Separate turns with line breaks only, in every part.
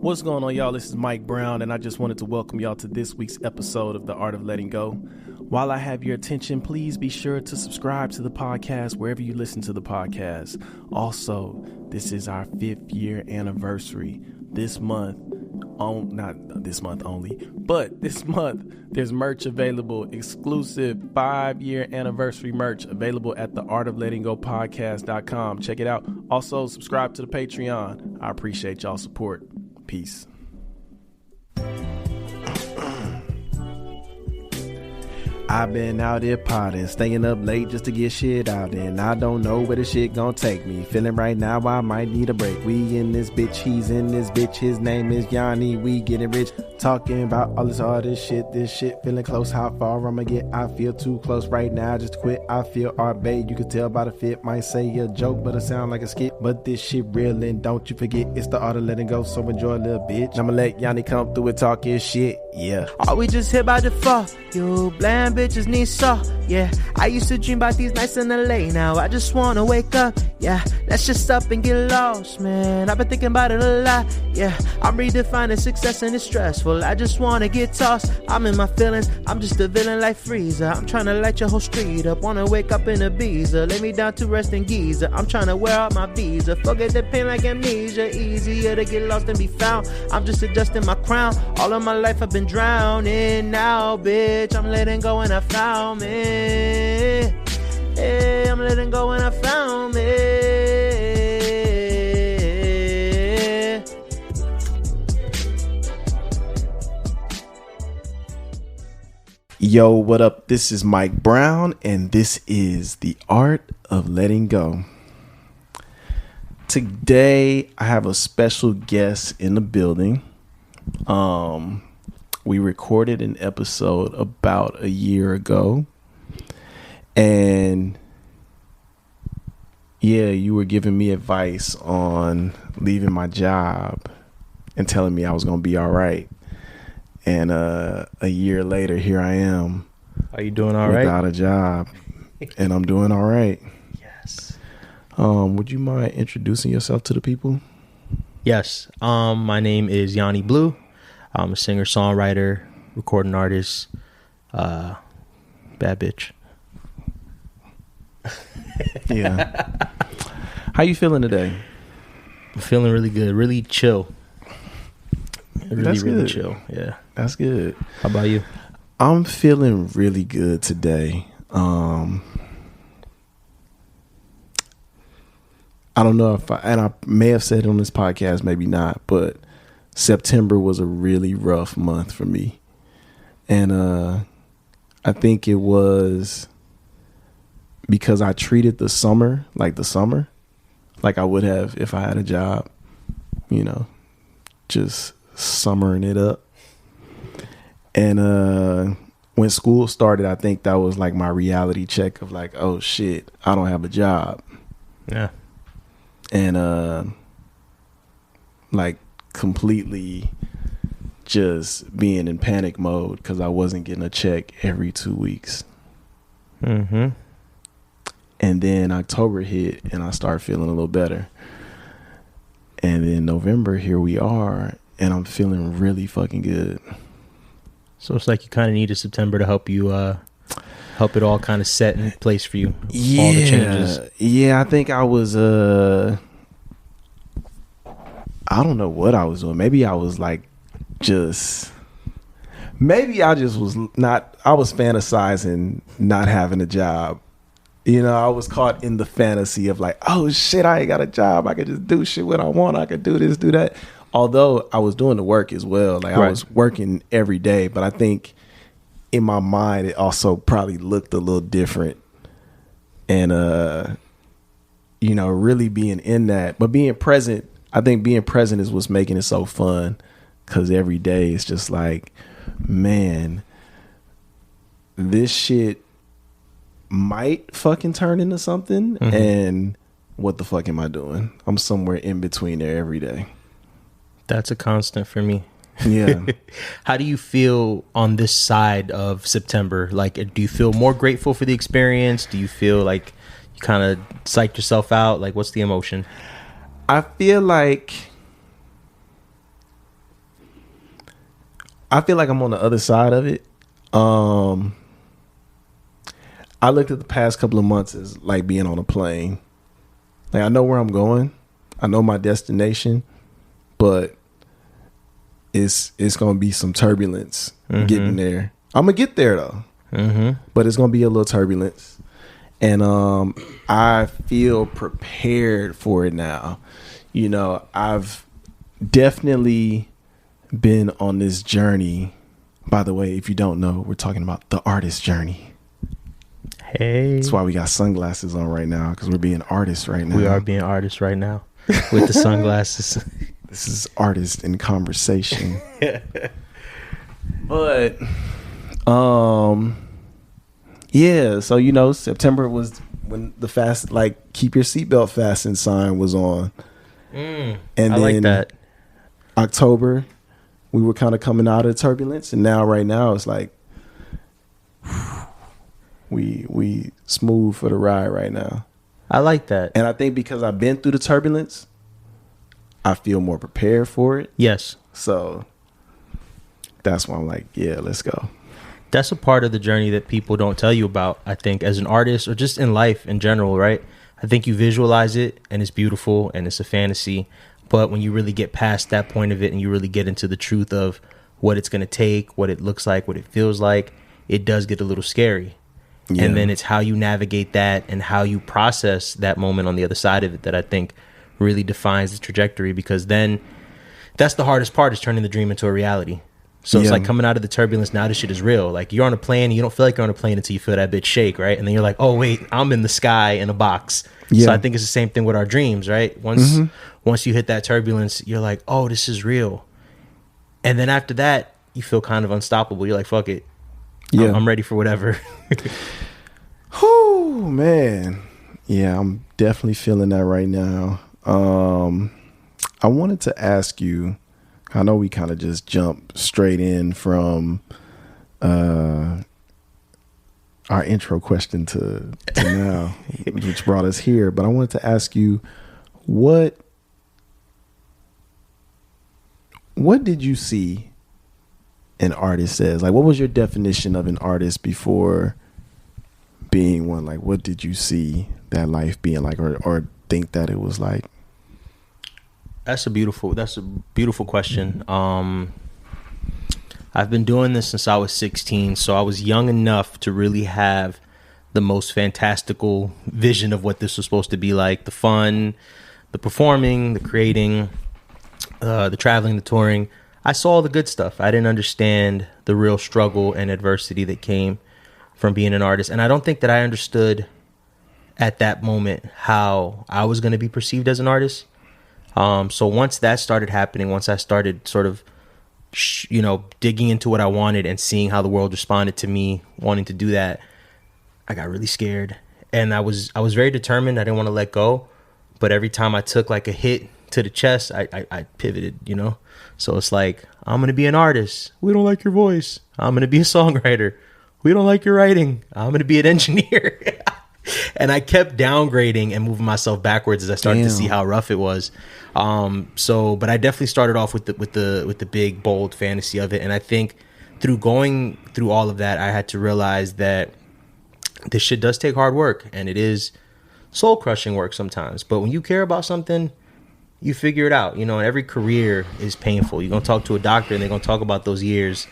What's going on, y'all? This is Mike Brown, and I just wanted to welcome y'all to this week's episode of The Art of Letting Go. While I have your attention, please be sure to subscribe to the podcast wherever you listen to the podcast. Also, this is our 5th year anniversary. This month, not this month only, but this month, there's merch available, exclusive 5-year anniversary merch available at theartoflettinggopodcast.com. Check it out. Also, subscribe to the Patreon. I appreciate y'all's support. Peace. I've been out here potting, staying up late just to get shit out, and I don't know where the shit gon' take me. Feeling right now I might need a break. We in this bitch, he's in this bitch, his name is Yawny. We getting rich, talking about all this shit, this shit feeling close. How far I'ma get? I feel too close right now just to quit. I feel babe, you can tell by the fit. Might say a joke, but it sound like a skit. But this shit real, and don't you forget, it's the art of letting go. So enjoy, little bitch. I'ma let Yawny come through and talk his shit. Yeah.
Are we just here by default? You bland bitches need salt. Yeah, I used to dream about these nights in LA. Now I just wanna wake up. Yeah, let's just up and get lost, man. I've been thinking about it a lot. Yeah, I'm redefining success and it's stressful. I just wanna get tossed. I'm in my feelings. I'm just a villain like Freezer. I'm trying to light your whole street up. Wanna wake up in Ibiza. Lay me down to rest in Giza. I'm trying to wear out my visa. Forget the pain like amnesia. Easier to get lost and be found. I'm just adjusting my crown. All of my life I've been drowning. Now, bitch, I'm letting go and I found me. Hey, I'm letting go and I found me.
Yo, what up? This is Mike Brown, and this is The Art of Letting Go. Today, I have a special guest in the building. We recorded an episode about a year ago. And yeah, you were giving me advice on leaving my job and telling me I was going to be all right. And a year later, here I am.
Are you doing all right?
Without a job. And I'm doing all right.
Yes.
Would you mind introducing yourself to the people?
Yes. My name is Yawny Blew. I'm a singer-songwriter, recording artist, bad bitch.
Yeah. How you feeling today?
I'm feeling really good, really chill.
That's
really
good.
Chill. Yeah.
That's good.
How about you?
I'm feeling really good today. I don't know if I may have said it on this podcast, maybe not, but September was a really rough month for me. And I think it was because I treated the summer like I would have if I had a job, just summering it up. And when school started, I think that was like my reality check of like, oh shit, I don't have a job.
Yeah.
And like completely just being in panic mode because I wasn't getting a check every 2 weeks.
Mm-hmm.
And then October hit and I started feeling a little better. And then November, here we are, and I'm feeling really fucking good.
So it's like you kind of needed September to help you, help it all kind of set in place for you.
Yeah.
All the changes.
Yeah, I think I was, I don't know what I was doing. Maybe I was like maybe I was fantasizing not having a job. I was caught in the fantasy of like, oh shit, I ain't got a job. I could just do shit what I want. I could do this, do that. Although I was doing the work as well. Like
right.
I was working every day, but I think in my mind, it also probably looked a little different. And, really being in that, but being present, I think being present is what's making it so fun. 'Cause every day it's just like, man, this shit might fucking turn into something. Mm-hmm. And what the fuck am I doing? I'm somewhere in between there every day.
That's a constant for me.
Yeah.
How do you feel on this side of September? Like, do you feel more grateful for the experience? Do you feel like you kind of psyched yourself out? Like, what's the emotion?
I feel like I feel like I'm on the other side of it. I looked at the past couple of months as like being on a plane. Like, I know where I'm going. I know my destination, but it's going to be some turbulence getting there. I'm going to get there though. But it's going to be a little turbulence. And I feel prepared for it now. You know, I've definitely been on this journey. By the way, if you don't know, we're talking about the artist journey.
Hey.
That's why we got sunglasses on right now, because we're being artists right now.
We are being artists right now with the sunglasses.
This is artist in conversation. But yeah, so you know, September was when the fast, like, keep your seatbelt fastened sign was on. And
I
then
like that.
October, we were kind of coming out of turbulence, and now right now it's like we smooth for the ride right now.
I like that.
And I think because I've been through the turbulence, I feel more prepared for it.
Yes.
So that's why I'm like, yeah, let's go.
That's a part of the journey that people don't tell you about, I think, as an artist or just in life in general, right? I think you visualize it and it's beautiful and it's a fantasy. But when you really get past that point of it and you really get into the truth of what it's going to take, what it looks like, what it feels like, it does get a little scary. Yeah. And then it's how you navigate that and how you process that moment on the other side of it that I think really defines the trajectory, because then that's the hardest part, is turning the dream into a reality. So it's like coming out of the turbulence. Now this shit is real. Like, you're on a plane and you don't feel like you're on a plane until you feel that bitch shake, right? And then you're like, oh wait, I'm in the sky in a box. So I think it's the same thing with our dreams, right? Once you hit that turbulence, you're like, oh, this is real. And then after that, you feel kind of unstoppable. You're like, fuck it. Yeah, I'm ready for whatever.
Whoo, man. Yeah, I'm definitely feeling that right now. I wanted to ask you, I know we kind of just jumped straight in from our intro question to now, which brought us here. But I wanted to ask you, what did you see an artist as? Like, what was your definition of an artist before being one? Like, what did you see that life being like, or think that it was like?
That's a beautiful question. I've been doing this since I was 16, so I was young enough to really have the most fantastical vision of what this was supposed to be like. The fun, the performing, the creating, the traveling, the touring. I saw the good stuff. I didn't understand the real struggle and adversity that came from being an artist. And I don't think that I understood at that moment how I was going to be perceived as an artist. So once that started happening, once I started sort of, digging into what I wanted and seeing how the world responded to me wanting to do that, I got really scared. And I was very determined. I didn't want to let go. But every time I took like a hit to the chest, I pivoted, So it's like, I'm going to be an artist. We don't like your voice. I'm going to be a songwriter. We don't like your writing. I'm going to be an engineer. And I kept downgrading and moving myself backwards as I started to see how rough it was. But I definitely started off with the big, bold fantasy of it. And I think through going through all of that, I had to realize that this shit does take hard work, and it is soul crushing work sometimes. But when you care about something, you figure it out, and every career is painful. You're going to talk to a doctor and they're going to talk about those years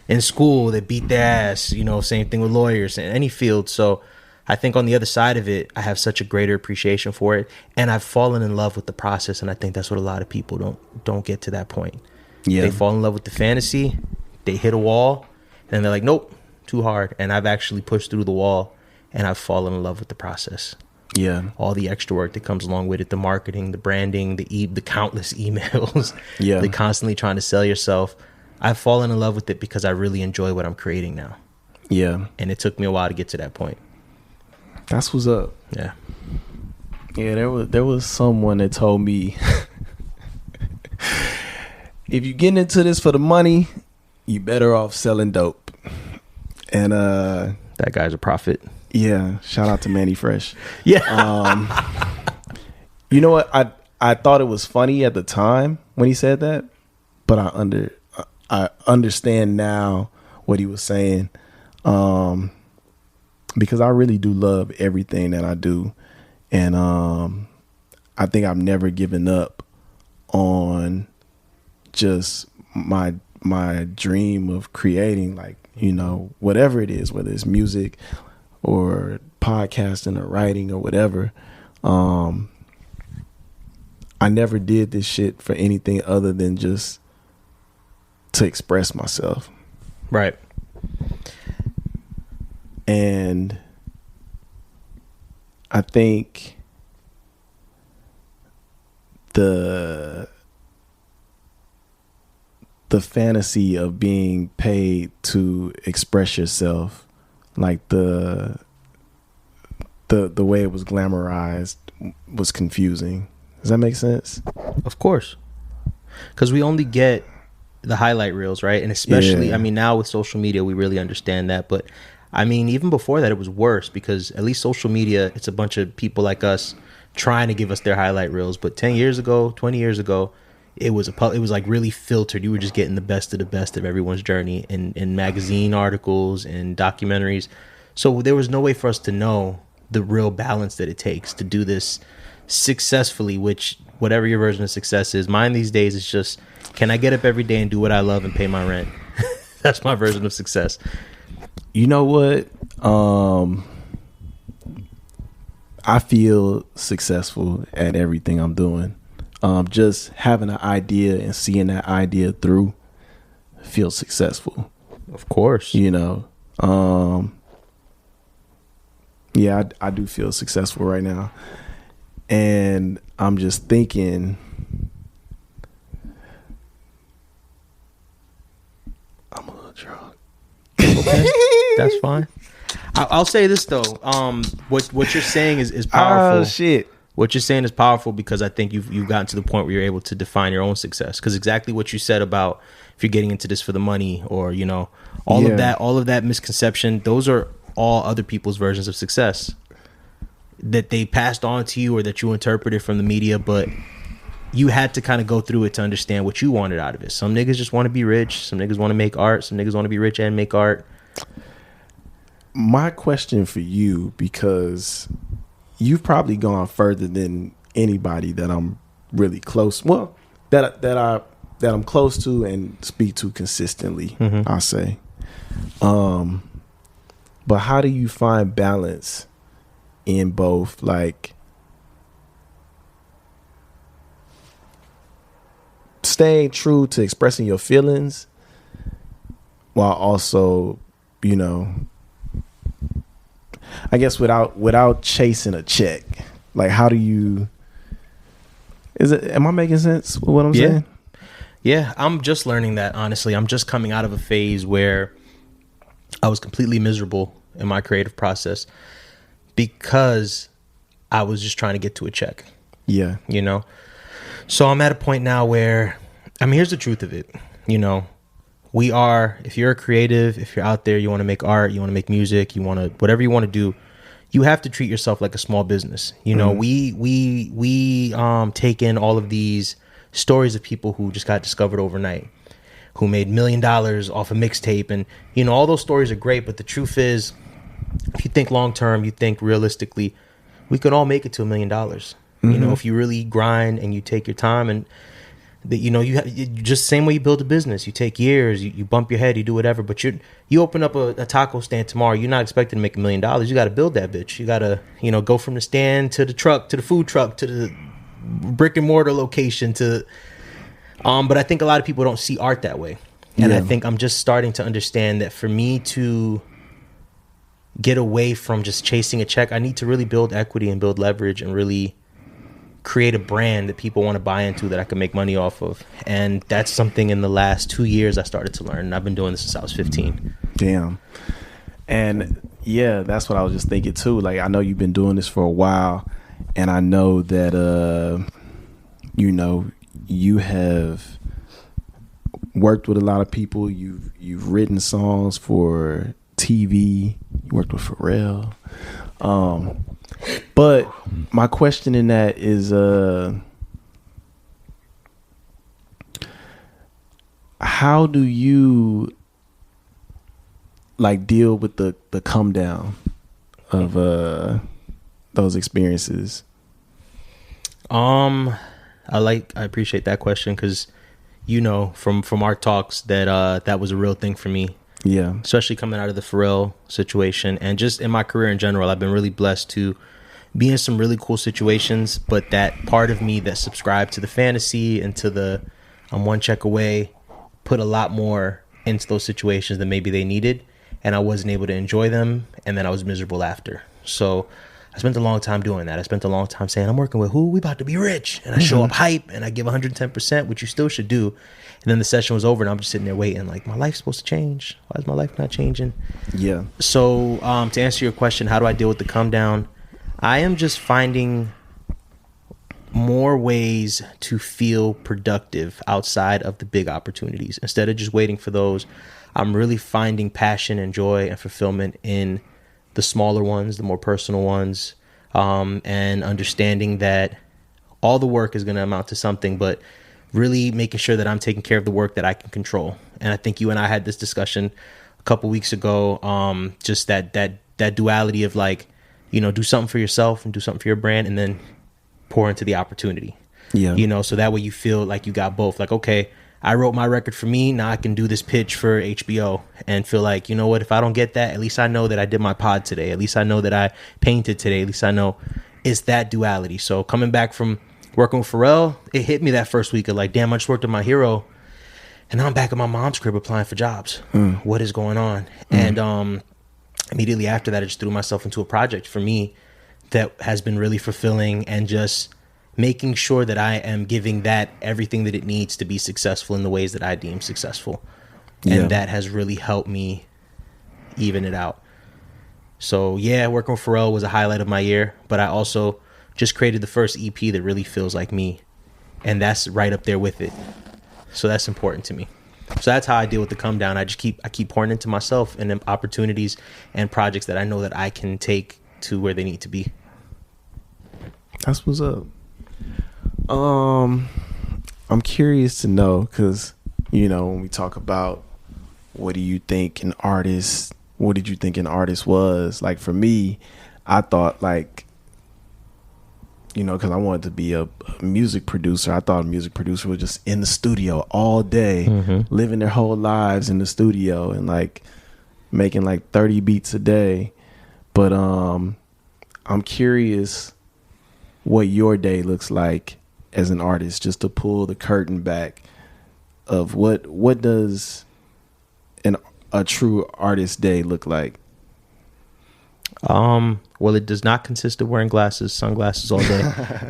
in school that beat their ass, same thing with lawyers in any field. So I think on the other side of it, I have such a greater appreciation for it, and I've fallen in love with the process. And I think that's what a lot of people don't get to that point. Yeah, they fall in love with the fantasy, they hit a wall, and they're like, nope, too hard. And I've actually pushed through the wall, and I've fallen in love with the process. Yeah, all the extra work that comes along with it, the marketing, the branding, the countless emails, the constantly trying to sell yourself. I've fallen in love with it because I really enjoy what I'm creating now. Yeah, and it took me a while to get to that point.
That's what's up. Yeah. Yeah, there was someone that told me, if you get into this for the money, you better off selling dope. And
that guy's a prophet.
Yeah. Shout out to Manny Fresh. Yeah. You know what? I thought it was funny at the time when he said that, but understand now what he was saying, because I really do love everything that I do, and I think I've never given up on just my dream of creating, like, you know, whatever it is, whether it's music or podcasting or writing or whatever. I never did this shit for anything other than just to express myself.
Right.
And I think the fantasy of being paid to express yourself, like the way it was glamorized, was confusing. Does that make sense?
Of course. Because we only get the highlight reels, right? And especially, I mean, now with social media, we really understand that. But I mean, even before that, it was worse, because at least social media, it's a bunch of people like us trying to give us their highlight reels. But 10 years ago, 20 years ago, it was like really filtered. You were just getting the best of everyone's journey in magazine articles and documentaries. So there was no way for us to know the real balance that it takes to do this successfully, which whatever your version of success is. Mine these days is just, can I get up every day and do what I love and pay my rent? That's my version of success.
You know what? I feel successful at everything I'm doing. Just having an idea and seeing that idea through feels successful.
Of course.
You know, yeah, I do feel successful right now. And I'm just thinking, I'm a little drunk.
Okay, that's fine. I'll say this though. What you're saying is powerful.
Oh shit.
What you're saying is powerful, because I think you've gotten to the point where you're able to define your own success. Because exactly what you said about if you're getting into this for the money, or, you know, all of that misconception, those are all other people's versions of success that they passed on to you or that you interpreted from the media, but you had to kind of go through it to understand what you wanted out of it. Some niggas just want to be rich. Some niggas want to make art. Some niggas want to be rich and make art.
My question for you, because you've probably gone further than anybody that I'm really close. Well, that I'm close to and speak to consistently. Mm-hmm. I'll say. But how do you find balance in both, like, staying true to expressing your feelings while also, you know, I guess without chasing a check? Like, how do you, am I making sense with what I'm saying?
Yeah, I'm just learning that, honestly. I'm just coming out of a phase where I was completely miserable in my creative process because I was just trying to get to a check. Yeah. You know? So I'm at a point now where, I mean, here's the truth of it. You know, if you're a creative, if you're out there, you want to make art, you want to make music, you want to, whatever you want to do, you have to treat yourself like a small business. You know, we take in all of these stories of people who just got discovered overnight, who made $1 million off a mixtape. And, you know, all those stories are great. But the truth is, if you think long term, you think realistically, we could all make it to $1 million. Mm-hmm. You know, if you really grind and you take your time, and you know, you just same way you build a business. You take years, you bump your head, you do whatever. But you open up a taco stand tomorrow, you're not expecting to make $1 million. You got to build that bitch. You got to, you know, go from the stand to the truck, to the food truck, to the brick and mortar location, to but I think a lot of people don't see art that way. And I think I'm just starting to understand that for me to get away from just chasing a check, I need to really build equity and build leverage and really create a brand that people want to buy into, that I can make money off of. And that's something in the last 2 years I started to learn. And I've been doing this since I was 15.
Damn. And yeah, that's what I was just thinking too. Like, I know you've been doing this for a while, and I know that you know, you have worked with a lot of people. You've written songs for TV. You worked with Pharrell. But my question in that is, how do you like deal with the come down of those experiences?
I appreciate that question, because from our talks that was a real thing for me.
Yeah.
Especially coming out of the Pharrell situation, and just in my career in general, I've been really blessed to be in some really cool situations, but that part of me that subscribed to the fantasy and to the I'm one check away put a lot more into those situations than maybe they needed, and I wasn't able to enjoy them, and then I was miserable after. So I spent a long time doing that. I spent a long time saying, I'm working with who? We about to be rich. And I show up hype and I give 110%, which you still should do. And then the session was over and I'm just sitting there waiting, like, my life's supposed to change. Why is my life not changing?
Yeah.
So to answer your question, how do I deal with the come down? I am just finding more ways to feel productive outside of the big opportunities. Instead of just waiting for those, I'm really finding passion and joy and fulfillment in the smaller ones, the more personal ones, and understanding that all the work is going to amount to something, but really making sure that I'm taking care of the work that I can control. And I think you and I had this discussion a couple weeks ago, just that duality of like, do something for yourself and do something for your brand, and then pour into the opportunity.
Yeah.
So that way you feel like you got both. Like, okay, I wrote my record for me. Now I can do this pitch for HBO and feel like, you know what, if I don't get that, at least I know that I did my pod today. At least I know that I painted today. At least I know it's that duality. So coming back from working with Pharrell, it hit me that first week of like, damn, I just worked with my hero. And now I'm back at my mom's crib applying for jobs. What is going on? And immediately after that, I just threw myself into a project for me that has been really fulfilling, and just making sure that I am giving that everything that it needs to be successful in the ways that I deem successful.
Yeah.
And that has really helped me even it out. So yeah, working with Pharrell was a highlight of my year, but I also just created the first EP that really feels like me, and that's right up there with it. So that's important to me. So that's how I deal with the come down. I keep pouring into myself and opportunities and projects that I know that I can take to where they need to be.
That's what's up. I'm curious to know, because when we talk about what did you think an artist was, like for me, I thought like, because I wanted to be a music producer. I thought a music producer was just in the studio all day, living their whole lives in the studio and like making like 30 beats a day. But I'm curious what your day looks like as an artist, just to pull the curtain back of what does a true artist day look like?
Well, it does not consist of wearing sunglasses all day.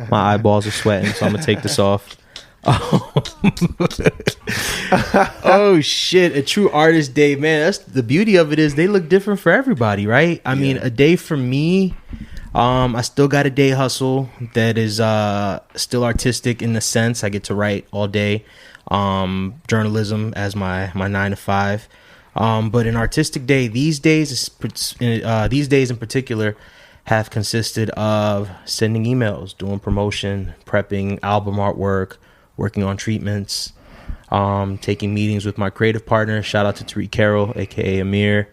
My eyeballs are sweating, so I'm gonna take this off. Oh shit, a true artist day, man. That's the beauty of it, is they look different for everybody, right? I mean, a day for me, I still got a day hustle that is still artistic in the sense I get to write all day, journalism as my 9 to 5. But an artistic day these days in particular have consisted of sending emails, doing promotion, prepping album artwork, working on treatments, taking meetings with my creative partner. Shout out to Tariq Carroll, aka Amir.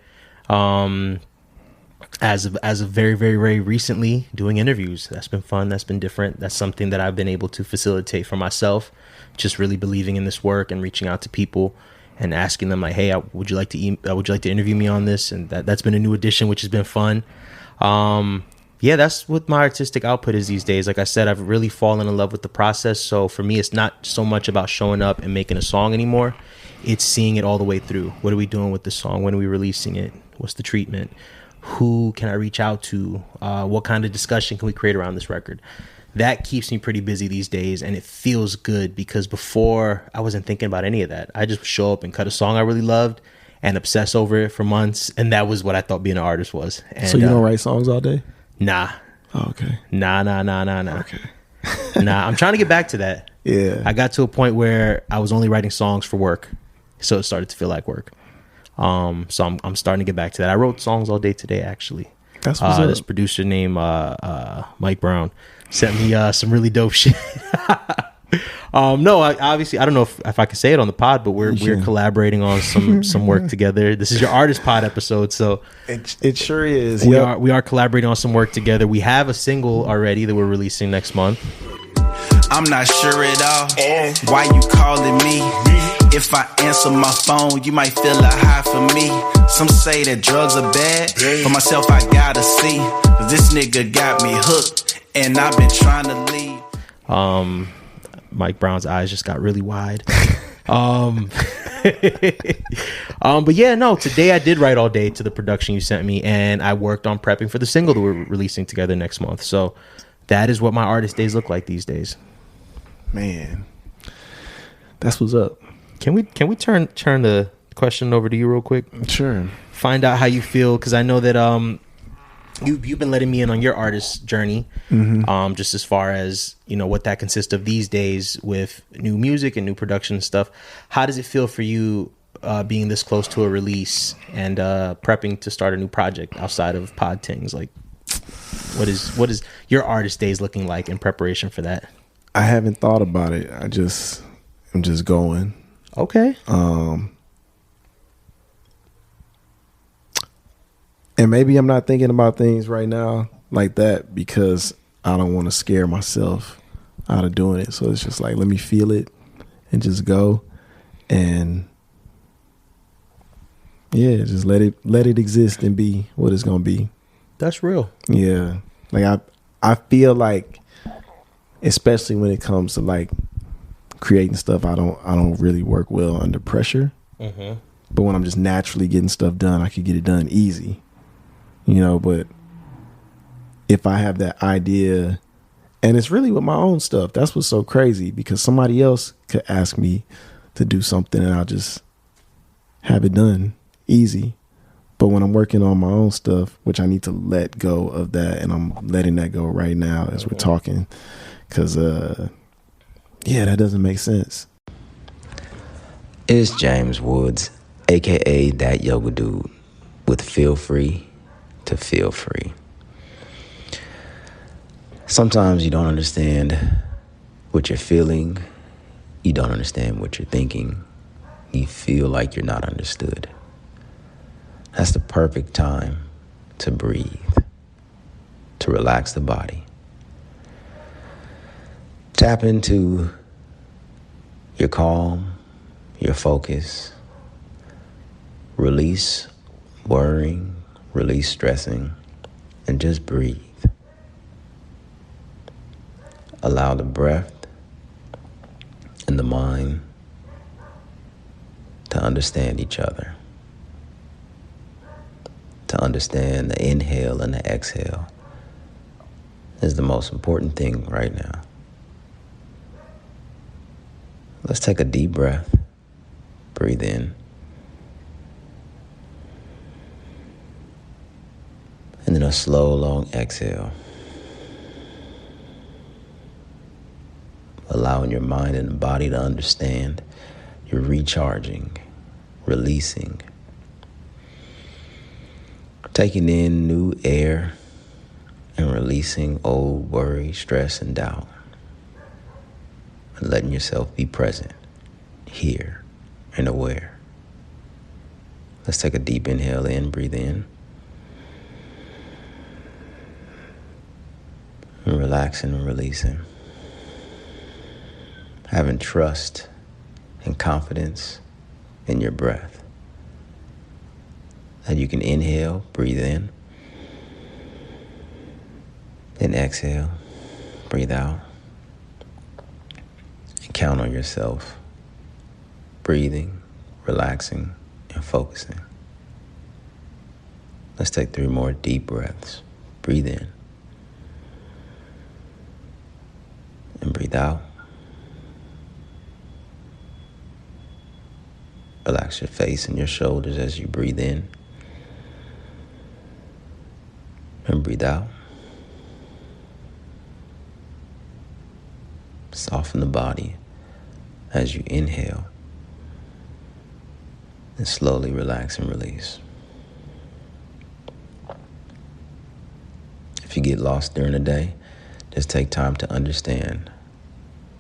As of very, very, very recently, doing interviews. That's been fun. That's been different. That's something that I've been able to facilitate for myself. Just really believing in this work and reaching out to people and asking them like, hey, would you like to interview me on this? And that's been a new addition, which has been fun. Yeah, that's what my artistic output is these days. Like I said, I've really fallen in love with the process. So for me, it's not so much about showing up and making a song anymore. It's seeing it all the way through. What are we doing with the song? When are we releasing it? What's the treatment? Who can I reach out to? What kind of discussion can we create around this record? That keeps me pretty busy these days, and it feels good, because before I wasn't thinking about any of that. I just show up and cut a song I really loved and obsess over it for months, and that was what I thought being an artist was. And,
so you don't write songs all day?
Nah.
Oh, okay.
Nah.
Okay.
Nah, I'm trying to get back to that.
Yeah.
I got to a point where I was only writing songs for work, so it started to feel like work. So I'm starting to get back to that. I wrote songs all day today, actually.
That's what's up.
This producer named Mike Brown sent me some really dope shit. No, obviously, I don't know if I can say it on the pod, but we're collaborating on some work together. This is your artist pod episode, so
it sure is.
We are collaborating on some work together. We have a single already that we're releasing next month.
I'm not sure at all why you calling me. If I answer my phone, you might feel a high for me. Some say that drugs are bad. For myself, I gotta see. This nigga got me hooked, and I've been trying to leave.
Mike Brown's eyes just got really wide. But yeah, no, today I did write all day to the production you sent me, and I worked on prepping for the single that we're releasing together next month. So that is what my artist days look like these days.
Man, that's what's up.
Can we turn the question over to you real quick?
Sure.
Find out how you feel, because I know that you've been letting me in on your artist journey, just as far as, you know, what that consists of these days with new music and new production and stuff. How does it feel for you being this close to a release and prepping to start a new project outside of Pod Tings? Like, what is your artist days looking like in preparation for that?
I haven't thought about it. I'm just going.
Okay.
And maybe I'm not thinking about things right now like that because I don't want to scare myself out of doing it. So it's just like, let me feel it and just go. And yeah, just let it exist and be what it's going to be.
That's real.
Yeah. Like I feel like, especially when it comes to like creating stuff, I don't really work well under pressure. Mm-hmm. But when I'm just naturally getting stuff done, I could get it done easy. You know, but if I have that idea, and it's really with my own stuff, that's what's so crazy, because somebody else could ask me to do something and I'll just have it done easy. But when I'm working on my own stuff, which I need to let go of that, and I'm letting that go right now as we're talking, because, yeah, that doesn't make sense.
It's James Woods, a.k.a. That Yoga Dude, with Feel Free to Feel Free. Sometimes you don't understand what you're feeling. You don't understand what you're thinking. You feel like you're not understood. That's the perfect time to breathe, to relax the body. Tap into your calm, your focus. Release worrying, release stressing, and just breathe. Allow the breath and the mind to understand each other. To understand the inhale and the exhale is the most important thing right now. Let's take a deep breath. Breathe in. And then a slow, long exhale. Allowing your mind and body to understand you're recharging, releasing, taking in new air and releasing old worry, stress, and doubt. And letting yourself be present, here, and aware. Let's take a deep inhale in, breathe in. And relaxing and releasing. Having trust and confidence in your breath. That you can inhale, breathe in. Then exhale, breathe out. And count on yourself. Breathing, relaxing, and focusing. Let's take 3 more deep breaths. Breathe in. And breathe out. Relax your face and your shoulders as you breathe in. And breathe out. Soften the body as you inhale. And slowly relax and release. If you get lost during the day, just take time to understand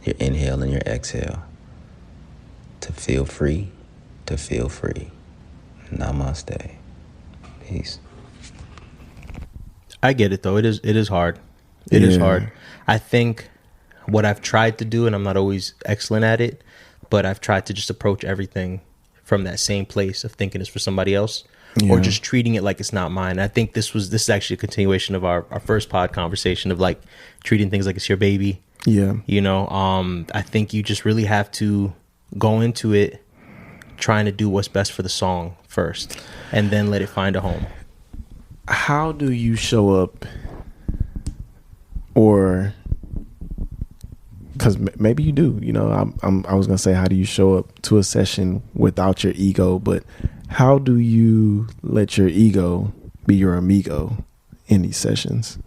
your inhale and your exhale. To feel free, to feel free. Namaste. Peace.
I get it though. It is hard. It is hard. I think what I've tried to do, and I'm not always excellent at it, but I've tried to just approach everything from that same place of thinking it's for somebody else, or just treating it like it's not mine. I think this is actually a continuation of our first pod conversation of like treating things like it's your baby.
Yeah.
You know, I think you just really have to go into it trying to do what's best for the song first, and then let it find a home.
How do you show up, or because maybe you do, you know, I was gonna say, how do you show up to a session without your ego, but how do you let your ego be your amigo in these sessions?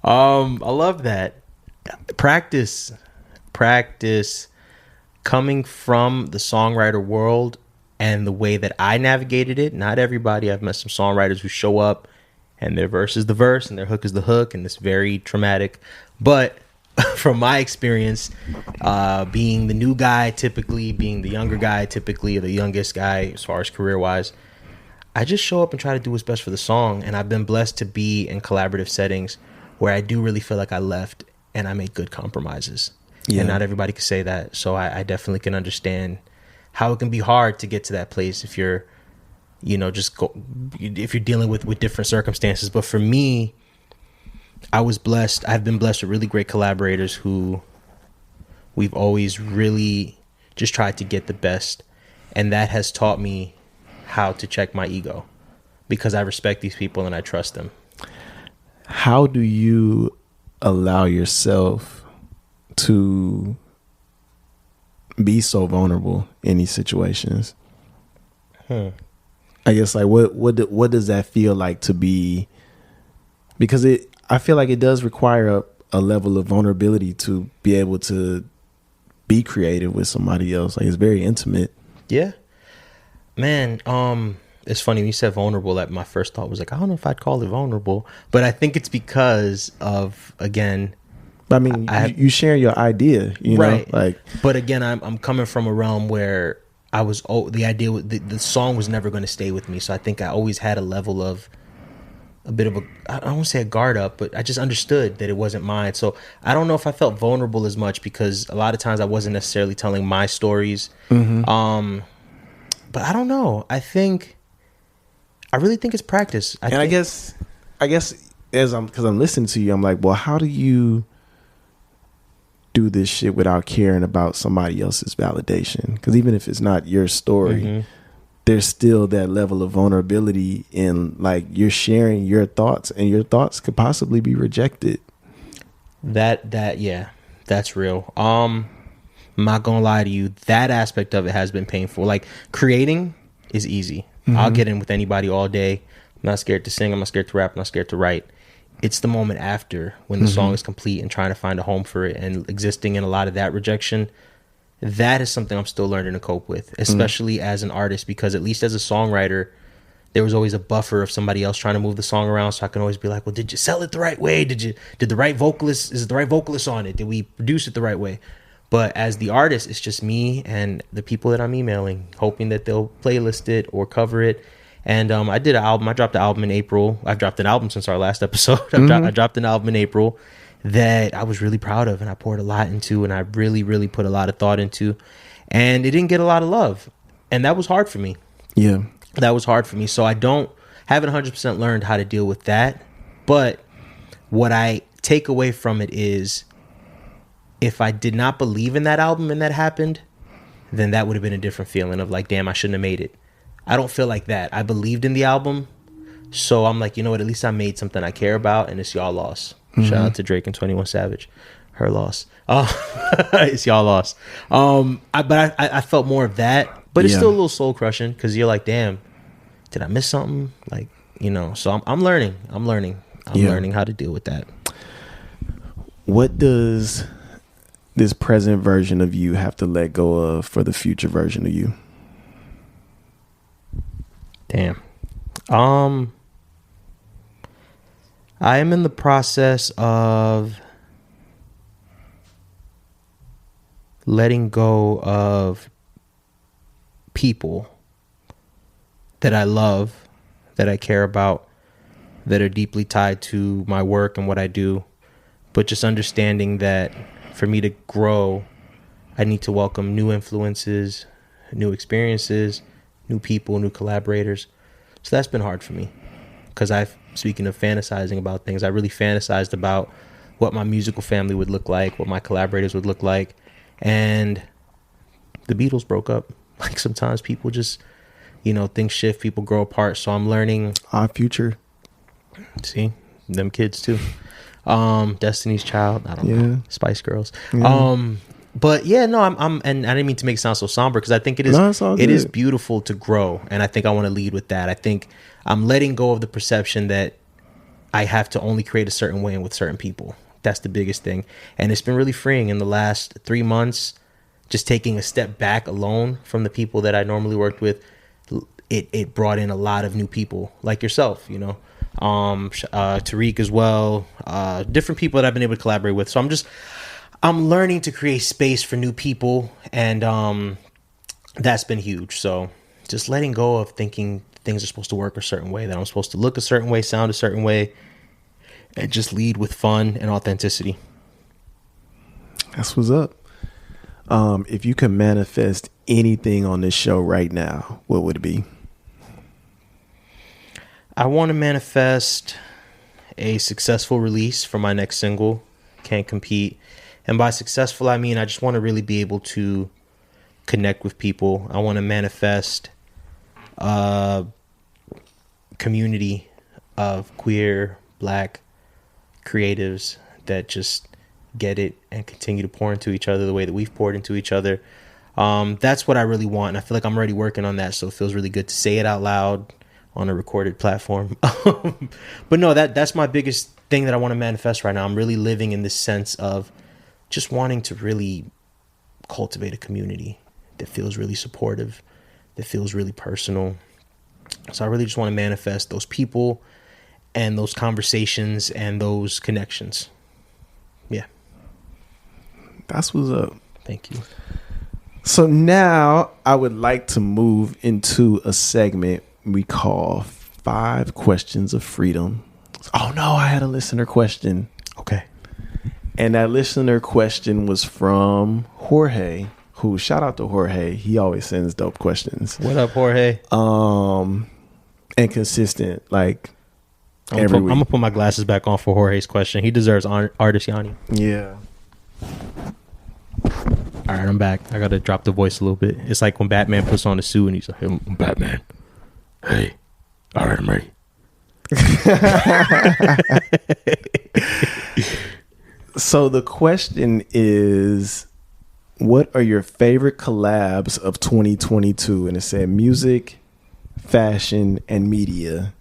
I love that. Practice coming from the songwriter world and the way that I navigated it. Not everybody. I've met some songwriters who show up and their verse is the verse and their hook is the hook, and it's very traumatic. But from my experience, being the new guy, typically being the younger guy, typically the youngest guy as far as career wise, I just show up and try to do what's best for the song. And I've been blessed to be in collaborative settings where I do really feel like I left and I made good compromises. And not everybody can say that. So I definitely can understand how it can be hard to get to that place if you're, you know, if you're dealing with different circumstances. But for me, I've been blessed with really great collaborators who we've always really just tried to get the best. And that has taught me how to check my ego, because I respect these people and I trust them.
How do you allow yourself to be so vulnerable in these situations? I guess, like, what does that feel like to be? Because I feel like it does require a level of vulnerability to be able to be creative with somebody else. Like, it's very intimate.
Yeah, man. It's funny when you said vulnerable. That my first thought was like, I don't know if I'd call it vulnerable, but I think it's because of, again,
I mean, you share your idea, you know, like.
But again, I'm coming from a realm where I was the idea, the song was never going to stay with me. So I think I always had a level of a bit of I don't want to say a guard up, but I just understood that it wasn't mine. So I don't know if I felt vulnerable as much, because a lot of times I wasn't necessarily telling my stories. Mm-hmm. But I don't know. I really think it's practice. I guess because I'm listening to you, I'm like, well, how do you do this shit without caring about somebody else's validation? Because even if it's not your story, there's still that level of vulnerability in, like, you're sharing your thoughts, and your thoughts could possibly be rejected. That's real. I'm not gonna lie to you, that aspect of it has been painful. Like, creating is easy. I'll get in with anybody all day. I'm not scared to sing, I'm not scared to rap, I'm not scared to write. It's the moment after, when the song is complete and trying to find a home for it and existing in a lot of that rejection. That is something I'm still learning to cope with, especially as an artist, because at least as a songwriter, there was always a buffer of somebody else trying to move the song around. So I can always be like, well, did you sell it the right way? Is the right vocalist on it? Did we produce it the right way? But as the artist, it's just me and the people that I'm emailing, hoping that they'll playlist it or cover it. And I did an album. I dropped an album in April. I've dropped an album since our last episode. I dropped an album in April that I was really proud of, and I poured a lot into, and I really, really put a lot of thought into. And it didn't get a lot of love. And that was hard for me.
Yeah.
That was hard for me. So haven't 100% learned how to deal with that. But what I take away from it is, if I did not believe in that album and that happened, then that would have been a different feeling of like, damn, I shouldn't have made it. I don't feel like that. I believed in the album. So I'm like, you know what? At least I made something I care about, and it's y'all loss. Shout out to Drake and 21 Savage. Her loss. It's y'all loss. But I felt more of that. But it's still a little soul crushing, because you're like, damn, did I miss something? Like, you know, so I'm learning. I'm learning how to deal with that.
What does this present version of you have to let go of for the future version of you?
Damn. I am in the process of letting go of people that I love, that I care about, that are deeply tied to my work and what I do, but just understanding that for me to grow, I need to welcome new influences, new experiences, new people, new collaborators. So that's been hard for me, because speaking of fantasizing about things, I really fantasized about what my musical family would look like, what my collaborators would look like. And the Beatles broke up. Like, sometimes people just, things shift, people grow apart. So I'm learning.
Our future.
See, them kids too. Destiny's Child. I don't know. Spice Girls.
Yeah.
But yeah, no, and I didn't mean to make it sound so somber, because I think it is beautiful to grow. And I think I want to lead with that. I think I'm letting go of the perception that I have to only create a certain way and with certain people. That's the biggest thing. And it's been really freeing in the last 3 months, just taking a step back alone from the people that I normally worked with. It brought in a lot of new people like yourself, Tariq as well, different people that I've been able to collaborate with. So I'm learning to create space for new people, and that's been huge. So just letting go of thinking things are supposed to work a certain way, that I'm supposed to look a certain way, sound a certain way, and just lead with fun and authenticity.
That's what's up. If you can manifest anything on this show right now, what would it be?
I want to manifest a successful release for my next single, Can't Compete. And by successful, I mean I just want to really be able to connect with people. I want to manifest a community of queer, Black creatives that just get it and continue to pour into each other the way that we've poured into each other. That's what I really want, and I feel like I'm already working on that, so it feels really good to say it out loud on a recorded platform. But no, that's my biggest thing that I want to manifest right now. I'm really living in this sense of just wanting to really cultivate a community that feels really supportive, that feels really personal. So I really just want to manifest those people and those conversations and those connections. Yeah.
That's what's up.
Thank you.
So now I would like to move into a segment we call 5 Questions of Freedom. Oh no, I had a listener question.
Okay.
And that listener question was from Jorge, who, shout out to Jorge. He always sends dope questions.
What up, Jorge?
And consistent, like
I'm gonna put my glasses back on for Jorge's question. He deserves artist Yawny.
Yeah.
All right, I'm back. I gotta drop the voice a little bit. It's like when Batman puts on a suit and he's like, "Hey, I'm Batman. Hey, all right, I'm ready."
So the question is, what are your favorite collabs of 2022? And it said music, fashion, and media.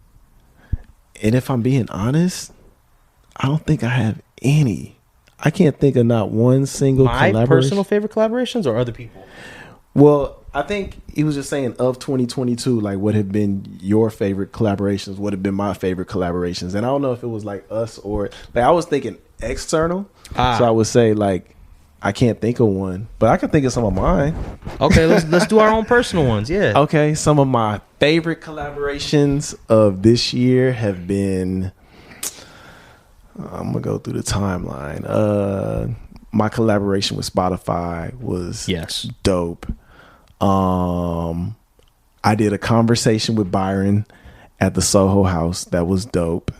And if I'm being honest, I don't think I have any. I can't think of not one single collaboration.
My personal favorite collaborations or other people?
Well, I think he was just saying of 2022, like what have been your favorite collaborations, what have been my favorite collaborations. And I don't know if it was like us or like I was thinking external. So I would say like I can't think of one, but I can think of some of mine. Okay,
let's do our own personal ones. Yeah.
Okay, some of my favorite collaborations of this year have been I'm gonna go through the timeline. My collaboration with Spotify was dope. I did a conversation with Byron at the Soho House. That was dope.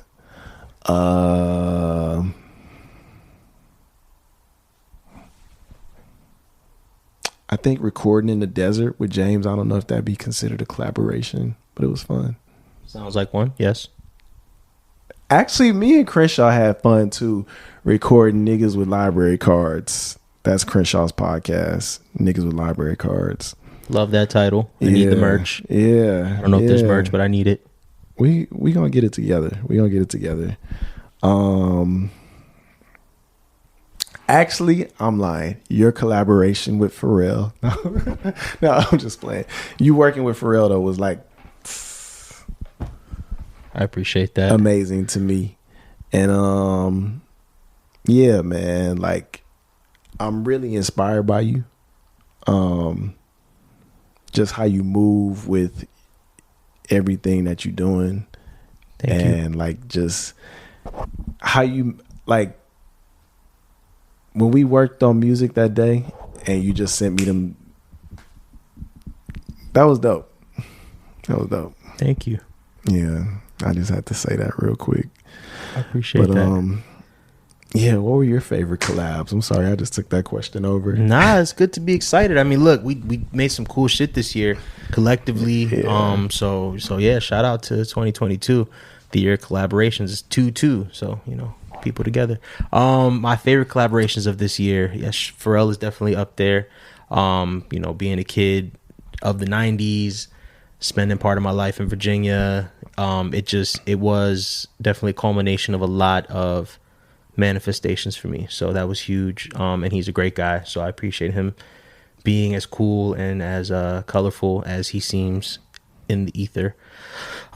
I think recording in the desert with James, I don't know if that'd be considered a collaboration, but it was fun.
Sounds like one, yes.
Actually, me and Crenshaw had fun too, recording Niggas with Library Cards. That's Crenshaw's podcast, Niggas with Library Cards.
Love that title. I need the merch.
Yeah.
I don't know if there's merch, but I need it.
We gonna get it together. Actually, I'm lying. Your collaboration with Pharrell. No, I'm just playing. You working with Pharrell though was like
I appreciate that.
Amazing to me. And yeah, man, like I'm really inspired by you. Just how you move with everything that you're doing.
Thank you.
And like just how you like when we worked on music that day and you just sent me them. That was dope. That was dope.
Thank you.
Yeah. I just had to say that real quick.
I appreciate that.
Yeah, what were your favorite collabs? I'm sorry, I just took that question over.
Nah, it's good to be excited. I mean, look, we made some cool shit this year collectively.
Yeah.
So yeah, shout out to 2022. The year of collaborations is 2-2. So, you know, people together. My favorite collaborations of this year, yes, Pharrell is definitely up there. You know, being a kid of the 90s, spending part of my life in Virginia. It was definitely a culmination of a lot of manifestations for me, so that was huge. And he's a great guy, so I appreciate him being as cool and as colorful as he seems in the ether.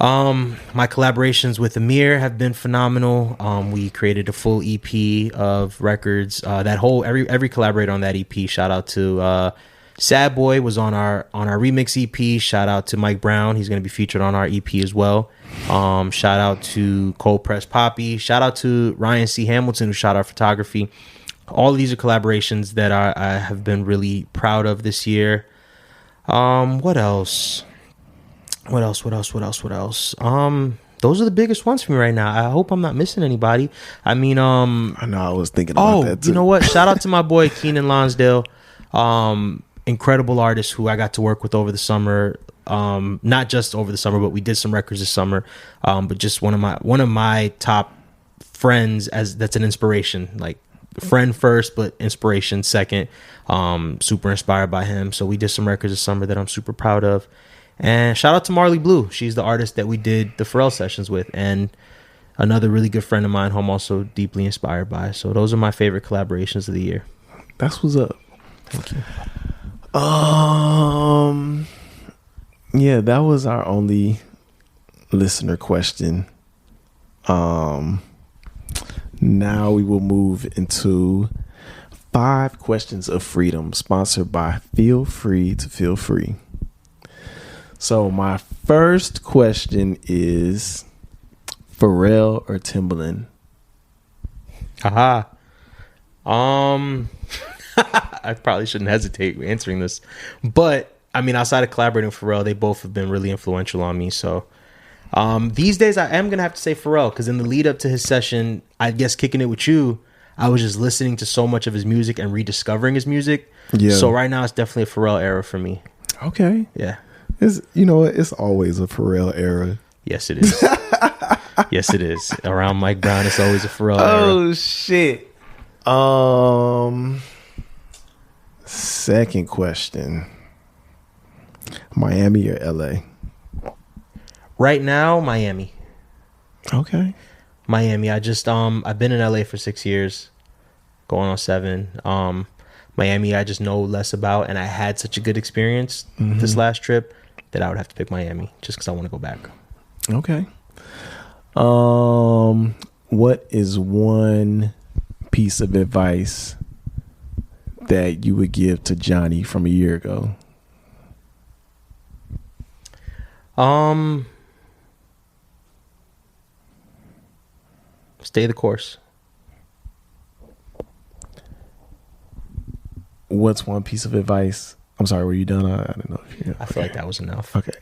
My collaborations with Amir have been phenomenal. We created a full EP of records. That whole every collaborator on that EP. Shout out to Sad Boy was on our remix EP. Shout out to Mike Brown. He's going to be featured on our EP as well. Shout out to Cold Press Poppy. Shout out to Ryan C. Hamilton, who shot our photography. All of these are collaborations that I have been really proud of this year. What else? Those are the biggest ones for me right now. I hope I'm not missing anybody. I mean,
I know I was thinking about that too.
You know what? Shout out to my boy Keenan Lonsdale. Incredible artist who I got to work with over the summer. Not just over the summer, but we did some records this summer. But just one of my top friends that's an inspiration. Like friend first, but inspiration second. Super inspired by him. So we did some records this summer that I'm super proud of. And shout out to YawnyBlew. She's the artist that we did the Pharrell sessions with, and another really good friend of mine who I'm also deeply inspired by. So those are my favorite collaborations of the year.
That's what's up.
Thank you.
Yeah, that was our only listener question. Now we will move into 5 questions of freedom, sponsored by Feel Free to Feel Free. So my first question is Pharrell or Timbaland?
Haha. I probably shouldn't hesitate answering this, but I mean, outside of collaborating with Pharrell, they both have been really influential on me. So these days I am gonna have to say Pharrell, because in the lead up to his session, I guess Kicking It With You, I was just listening to so much of his music and rediscovering his music. Yeah. So right now it's definitely a Pharrell era for me.
Okay.
Yeah.
It's always a Pharrell era.
Yes, it is. Yes, it is. Around Mike Brown, it's always a Pharrell era.
Oh shit. Second question. Miami or LA?
Right now, Miami.
Okay.
Miami. I just I've been in LA for 6 years, going on 7. Miami I just know less about, and I had such a good experience this last trip that I would have to pick Miami just because I want to go back.
Okay. What is one piece of advice that you would give to Johnny from a year ago?
Stay the course.
What's one piece of advice? I'm sorry, were you done? I didn't know if you...
I feel like that was enough.
Okay.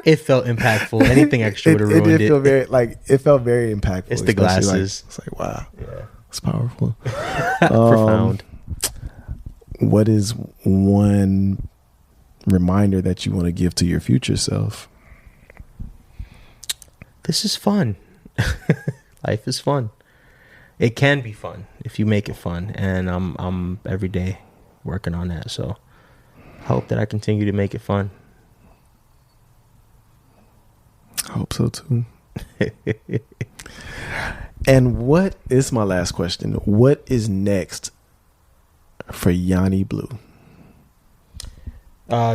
It felt impactful. Anything extra would have ruined it.
It feel very, it felt very impactful.
It's the glasses.
It's like, wow. Yeah. It's powerful.
Profound.
What is one reminder that you want to give to your future self?
This is fun. Life is fun. It can be fun if you make it fun, and I'm every day working on that. So I hope that I continue to make it fun.
I hope so too. And what is my last question? What is next for Yawny Blew?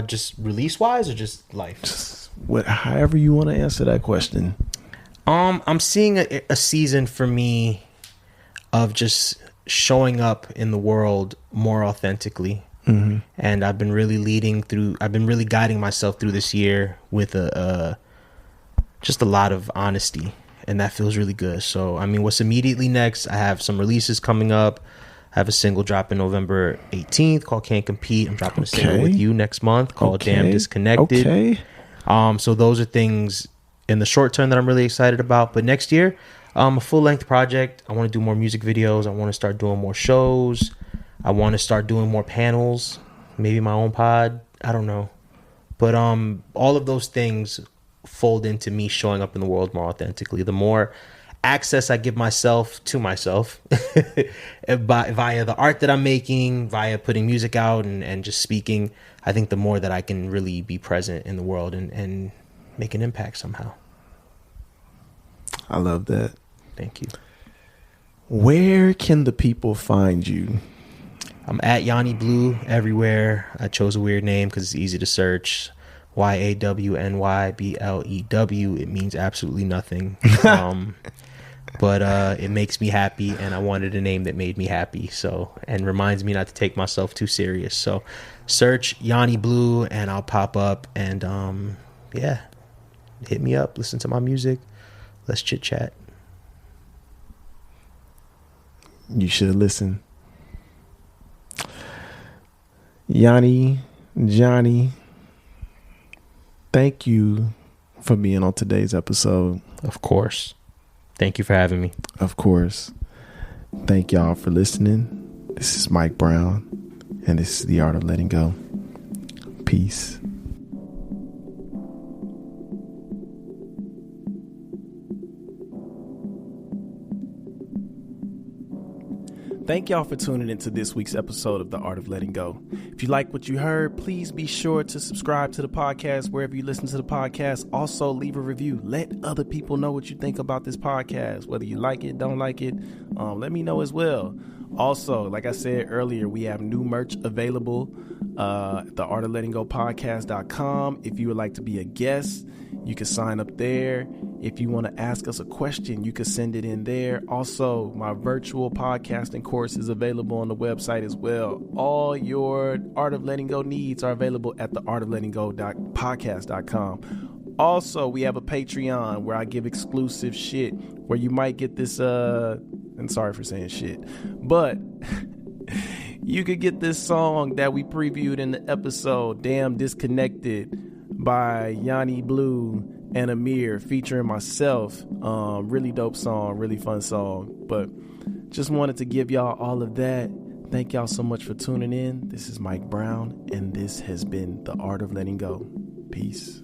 Just release wise or just life?
Just however you want to answer that question.
I'm seeing a season for me of just showing up in the world more authentically. Mm-hmm. And I've been really guiding myself through this year with just a lot of honesty, and that feels really good. So, I mean, what's immediately next? I have some releases coming up. I have a single dropping November 18th called Can't Compete. I'm dropping a single with you next month called Damn Disconnected.
Okay.
So those are things in the short term that I'm really excited about. But next year, a full-length project. I want to do more music videos. I want to start doing more shows. I want to start doing more panels, maybe my own pod. I don't know. But all of those things fold into me showing up in the world more authentically. The more access I give myself to myself via the art that I'm making, via putting music out and just speaking, I think the more that I can really be present in the world and make an impact somehow.
I love that.
Thank you.
Where can the people find you?
I'm at YawnyBlew everywhere. I chose a weird name because it's easy to search. YawnyBlew. It means absolutely nothing. But it makes me happy, and I wanted a name that made me happy. So, and reminds me not to take myself too serious. So search YawnyBlew and I'll pop up, and yeah, hit me up, listen to my music. Let's chit chat.
You should listen. Yawny, Johnny, thank you for being on today's episode.
Of course. Thank you for having me.
Of course. Thank y'all for listening. This is Mike Brown, and this is The Art of Letting Go. Peace. Thank y'all for tuning into this week's episode of The Art of Letting Go. If you like what you heard, please be sure to subscribe to the podcast wherever you listen to the podcast. Also, leave a review. Let other people know what you think about this podcast, whether you like it, don't like it. Let me know as well. Also, like I said earlier, we have new merch available at theartoflettinggopodcast.com. If you would like to be a guest, you can sign up there. If you want to ask us a question, you can send it in there. Also, my virtual podcasting course is available on the website as well. All your Art of Letting Go needs are available at theartoflettinggopodcast.com. Also, we have a Patreon where I give exclusive shit where you might get this, and sorry for saying shit, but you could get this song that we previewed in the episode, Damn Disconnected, by Yawny Blew and Amir, featuring myself. Really dope song, really fun song. But just wanted to give y'all all of that. Thank y'all so much for tuning in. This is Mike Brown, and this has been The Art of Letting Go. Peace.